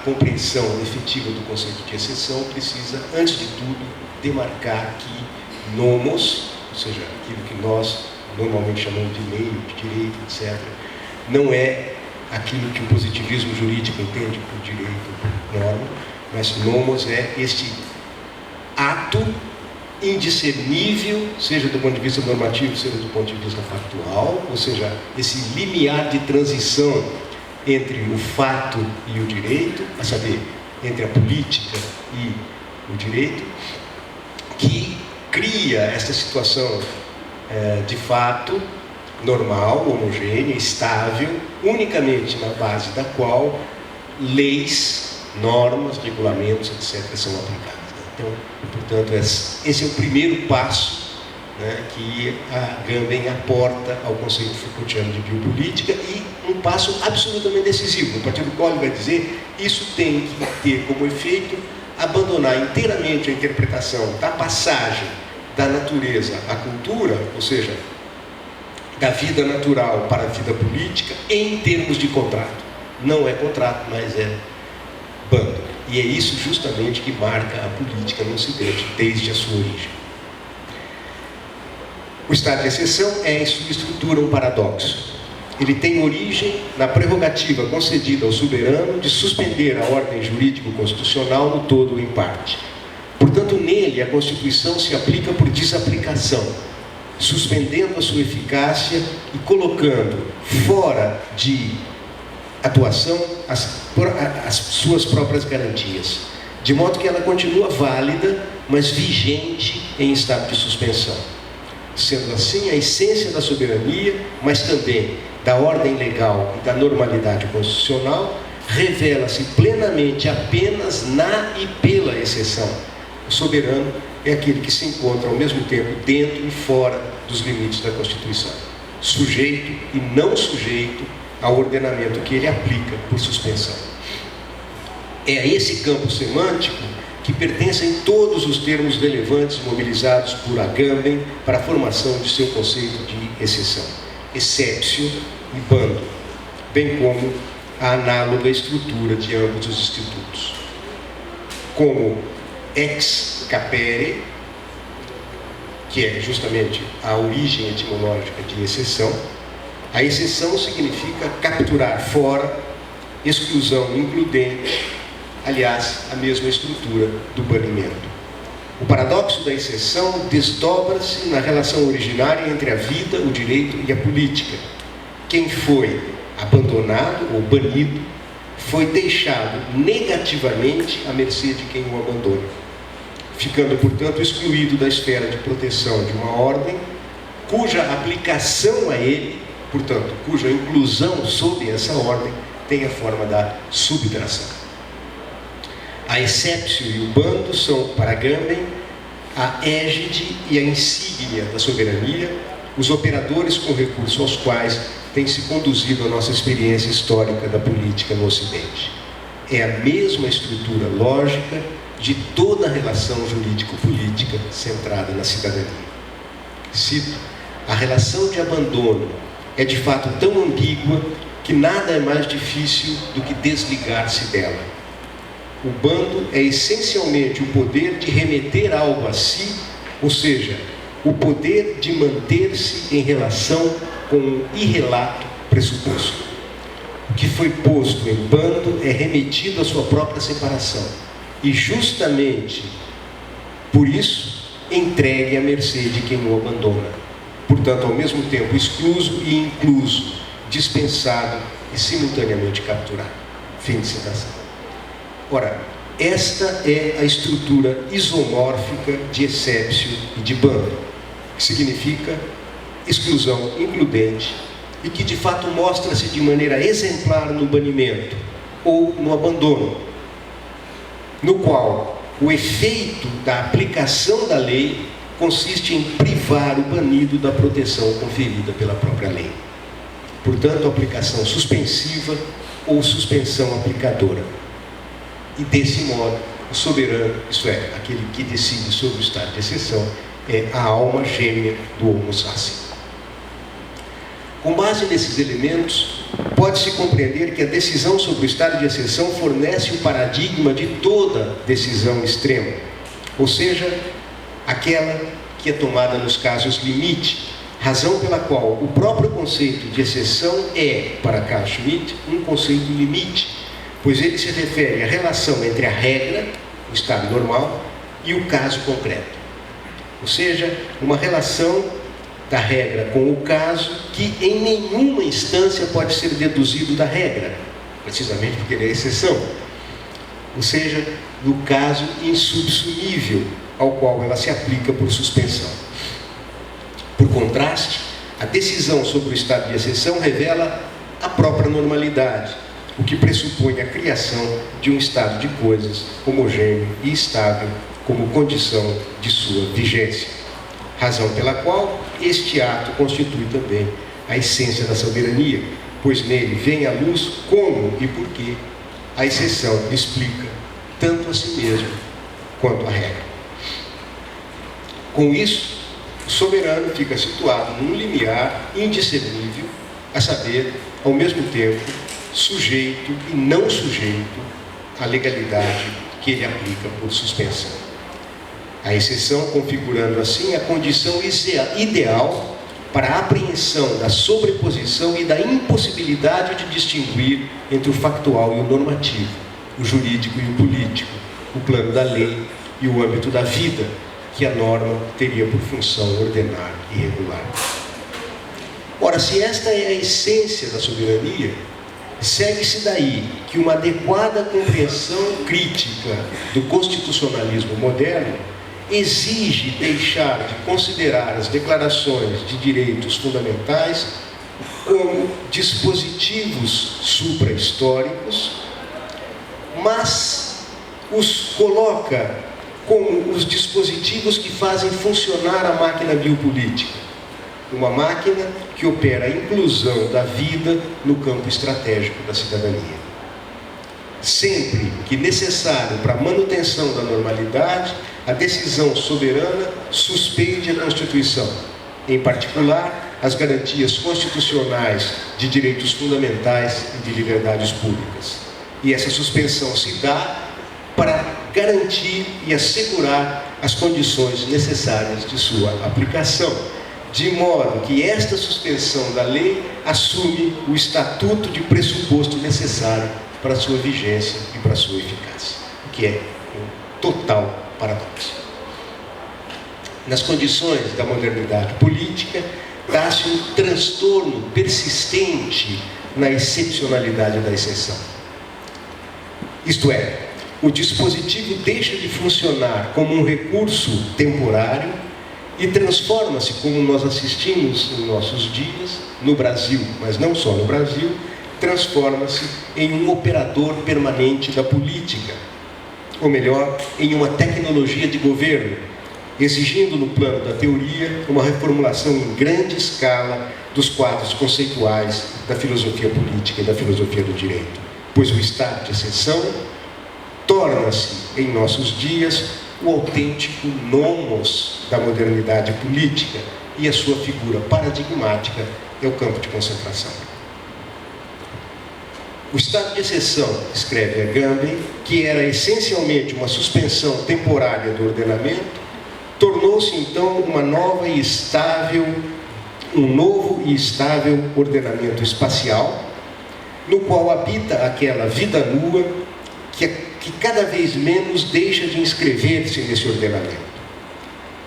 compreensão efetiva do conceito de exceção precisa, antes de tudo, demarcar que nomos, ou seja, aquilo que nós normalmente chamamos de lei, de direito, etc., não é aquilo que o positivismo jurídico entende por direito, por norma, mas nomos é este ato indiscernível, seja do ponto de vista normativo, seja do ponto de vista factual, ou seja, esse limiar de transição entre o fato e o direito, a saber, entre a política e o direito, que cria esta situação de fato normal, homogênea, estável, unicamente na base da qual leis, normas, regulamentos, etc., são aplicadas. Então, portanto, esse é o primeiro passo, né, que a Agamben aporta ao conceito Foucaultiano de biopolítica, e um passo absolutamente decisivo, a partir do qual ele vai dizer isso tem que ter como efeito abandonar inteiramente a interpretação da passagem da natureza à cultura, ou seja, da vida natural para a vida política, em termos de contrato. Não é contrato, mas é bando. E é isso justamente que marca a política no Ocidente desde a sua origem. O estado de exceção é, em sua estrutura, um paradoxo. Ele tem origem na prerrogativa concedida ao soberano de suspender a ordem jurídico-constitucional no todo ou em parte. Portanto, nele, a Constituição se aplica por desaplicação, suspendendo a sua eficácia e colocando fora de atuação as suas próprias garantias, de modo que ela continua válida, mas vigente em estado de suspensão. Sendo assim, a essência da soberania, mas também da ordem legal e da normalidade constitucional, revela-se plenamente apenas na e pela exceção. O soberano é aquele que se encontra ao mesmo tempo dentro e fora dos limites da Constituição, sujeito e não sujeito ao ordenamento que ele aplica por suspensão. É a esse campo semântico que pertencem todos os termos relevantes mobilizados por Agamben para a formação de seu conceito de exceção, exceptio e bando, bem como a análoga estrutura de ambos os institutos. Como ex capere, que é justamente a origem etimológica de exceção, a exceção significa capturar fora, exclusão includente, aliás, a mesma estrutura do banimento. O paradoxo da exceção desdobra-se na relação originária entre a vida, o direito e a política. Quem foi abandonado ou banido foi deixado negativamente à mercê de quem o abandona, ficando, portanto, excluído da esfera de proteção de uma ordem cuja aplicação a ele, portanto, cuja inclusão sob essa ordem tem a forma da subtração. A exceptio e o bando são, para Agamben, a égide e a insígnia da soberania, os operadores com recurso aos quais tem se conduzido a nossa experiência histórica da política no Ocidente. É a mesma estrutura lógica de toda a relação jurídico-política centrada na cidadania. Cito: a relação de abandono é de fato tão ambígua que nada é mais difícil do que desligar-se dela. O bando é essencialmente o poder de remeter algo a si, ou seja, o poder de manter-se em relação com um irrelato pressuposto. O que foi posto em bando é remetido à sua própria separação e justamente por isso entregue à mercê de quem o abandona. Portanto, ao mesmo tempo excluso e incluso, dispensado e simultaneamente capturado. Fim de citação. Ora, esta é a estrutura isomórfica de exceptio e de bando, que significa exclusão includente e que de fato mostra-se de maneira exemplar no banimento ou no abandono, no qual o efeito da aplicação da lei consiste em privar o banido da proteção conferida pela própria lei. Portanto, aplicação suspensiva ou suspensão aplicadora. E desse modo, o soberano, isto é, aquele que decide sobre o estado de exceção, é a alma gêmea do Homo sapiens. Com base nesses elementos, pode-se compreender que a decisão sobre o estado de exceção fornece o paradigma de toda decisão extrema, ou seja, aquela que é tomada nos casos limite, razão pela qual o próprio conceito de exceção é, para Carl Schmitt, um conceito limite, pois ele se refere à relação entre a regra, o estado normal, e o caso concreto. Ou seja, uma relação da regra com o caso que em nenhuma instância pode ser deduzido da regra, precisamente porque ele é exceção. Ou seja, do caso insubsumível ao qual ela se aplica por suspensão. Por contraste, a decisão sobre o estado de exceção revela a própria normalidade, o que pressupõe a criação de um estado de coisas homogêneo e estável como condição de sua vigência. Razão pela qual este ato constitui também a essência da soberania, pois nele vem à luz como e por que a exceção explica tanto a si mesmo quanto a regra. Com isso, o soberano fica situado num limiar indiscernível, a saber, ao mesmo tempo, sujeito e não sujeito à legalidade que ele aplica por suspensão. A exceção configurando assim a condição ideal para a apreensão da sobreposição e da impossibilidade de distinguir entre o factual e o normativo, o jurídico e o político, o plano da lei e o âmbito da vida, que a norma teria por função ordenar e regular. Ora, se esta é a essência da soberania, segue-se daí que uma adequada compreensão crítica do constitucionalismo moderno exige deixar de considerar as declarações de direitos fundamentais como dispositivos supra-históricos, mas os coloca como os dispositivos que fazem funcionar a máquina biopolítica, uma máquina que opera a inclusão da vida no campo estratégico da cidadania. Sempre que necessário para a manutenção da normalidade, a decisão soberana suspende a Constituição, em particular as garantias constitucionais de direitos fundamentais e de liberdades públicas. E essa suspensão se dá para garantir e assegurar as condições necessárias de sua aplicação, de modo que esta suspensão da lei assume o estatuto de pressuposto necessário para a sua vigência e para a sua eficácia, o que é um total paradoxo. Nas condições da modernidade política, dá-se um transtorno persistente na excepcionalidade da exceção. Isto é, o dispositivo deixa de funcionar como um recurso temporário e transforma-se, como nós assistimos em nossos dias, no Brasil, mas não só no Brasil, transforma-se em um operador permanente da política, ou melhor, em uma tecnologia de governo, exigindo no plano da teoria uma reformulação em grande escala dos quadros conceituais da filosofia política e da filosofia do direito, pois o estado de exceção torna-se, em nossos dias, o autêntico nomos da modernidade política e a sua figura paradigmática é o campo de concentração. O estado de exceção, escreve Agamben, que era essencialmente uma suspensão temporária do ordenamento, tornou-se então um novo e estável ordenamento espacial, no qual habita aquela vida nua que cada vez menos deixa de inscrever-se nesse ordenamento.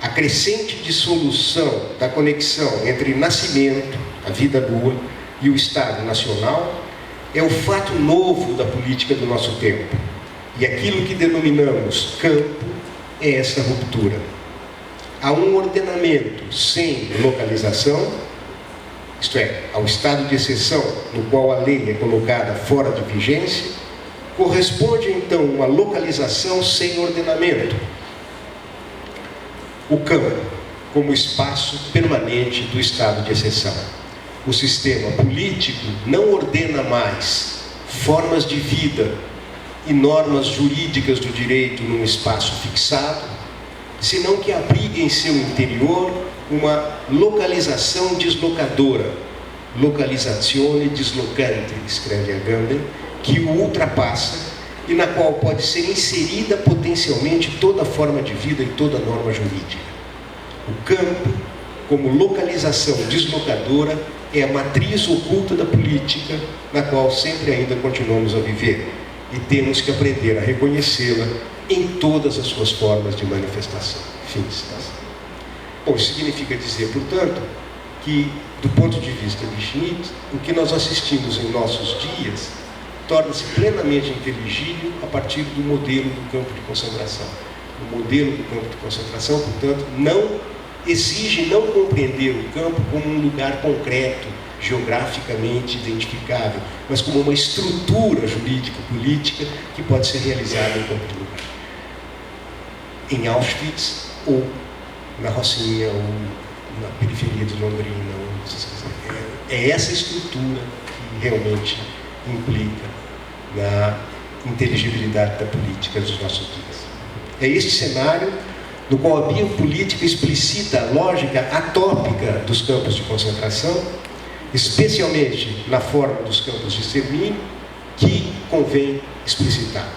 A crescente dissolução da conexão entre nascimento, a vida nua, e o Estado nacional é o fato novo da política do nosso tempo. E aquilo que denominamos campo é essa ruptura. Há um ordenamento sem localização, isto é, ao estado de exceção no qual a lei é colocada fora de vigência, corresponde então uma localização sem ordenamento. O campo como espaço permanente do estado de exceção. O sistema político não ordena mais formas de vida e normas jurídicas do direito num espaço fixado, senão que abriga em seu interior uma localização deslocadora, localizzazione dislocante, escreve Agamben, que o ultrapassa e na qual pode ser inserida potencialmente toda forma de vida e toda norma jurídica. O campo, como localização deslocadora, é a matriz oculta da política, na qual sempre ainda continuamos a viver, e temos que aprender a reconhecê-la em todas as suas formas de manifestação. Fim de citação. Bom, isso significa dizer, portanto, que, do ponto de vista de Schmitt, o que nós assistimos em nossos dias torna-se plenamente inteligível a partir do modelo do campo de concentração. O modelo do campo de concentração, portanto, não exige não compreender o campo como um lugar concreto, geograficamente identificável, mas como uma estrutura jurídico-política que pode ser realizada em qualquer lugar. Em Auschwitz, ou na Rocinha, ou na periferia de Londrina, ou, se quiser. É essa estrutura que realmente implica na inteligibilidade da política dos nossos dias. É este cenário no qual a biopolítica explicita a lógica atópica dos campos de concentração, especialmente na forma dos campos de extermínio, que convém explicitar.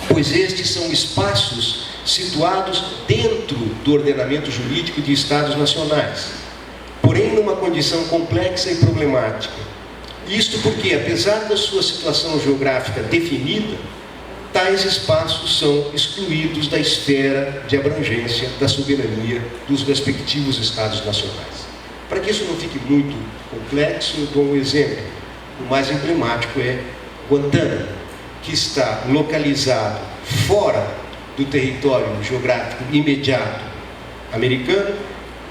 Pois estes são espaços situados dentro do ordenamento jurídico de Estados nacionais, porém numa condição complexa e problemática. Isto porque, apesar da sua situação geográfica definida, tais espaços são excluídos da esfera de abrangência da soberania dos respectivos Estados nacionais. Para que isso não fique muito complexo, eu dou um exemplo. O mais emblemático é Guantánamo, que está localizado fora do território geográfico imediato americano,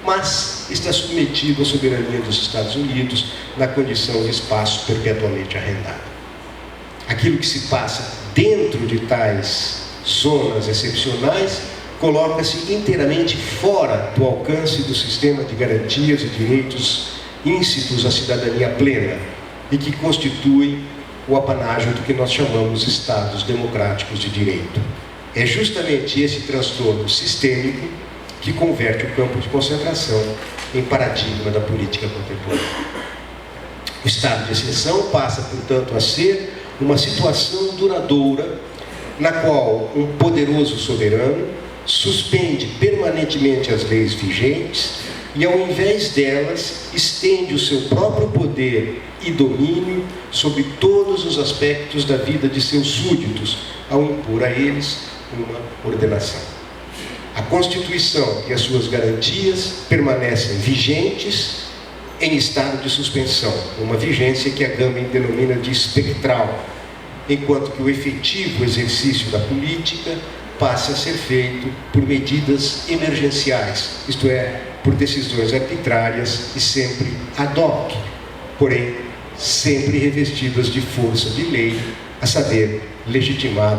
mas está submetido à soberania dos Estados Unidos na condição de espaço perpetuamente arrendado. Aquilo que se passa dentro de tais zonas excepcionais coloca-se inteiramente fora do alcance do sistema de garantias e direitos íncitos à cidadania plena e que constituem o apanágio do que nós chamamos Estados democráticos de direito. É justamente esse transtorno sistêmico que converte o campo de concentração em paradigma da política contemporânea. O estado de exceção passa, portanto, a ser uma situação duradoura na qual um poderoso soberano suspende permanentemente as leis vigentes e, ao invés delas, estende o seu próprio poder e domínio sobre todos os aspectos da vida de seus súditos, ao impor a eles uma ordenação. A Constituição e as suas garantias permanecem vigentes em estado de suspensão, uma vigência que Agamben denomina de espectral, enquanto que o efetivo exercício da política passa a ser feito por medidas emergenciais, isto é, por decisões arbitrárias e sempre ad hoc, porém sempre revestidas de força de lei, a saber, legitimada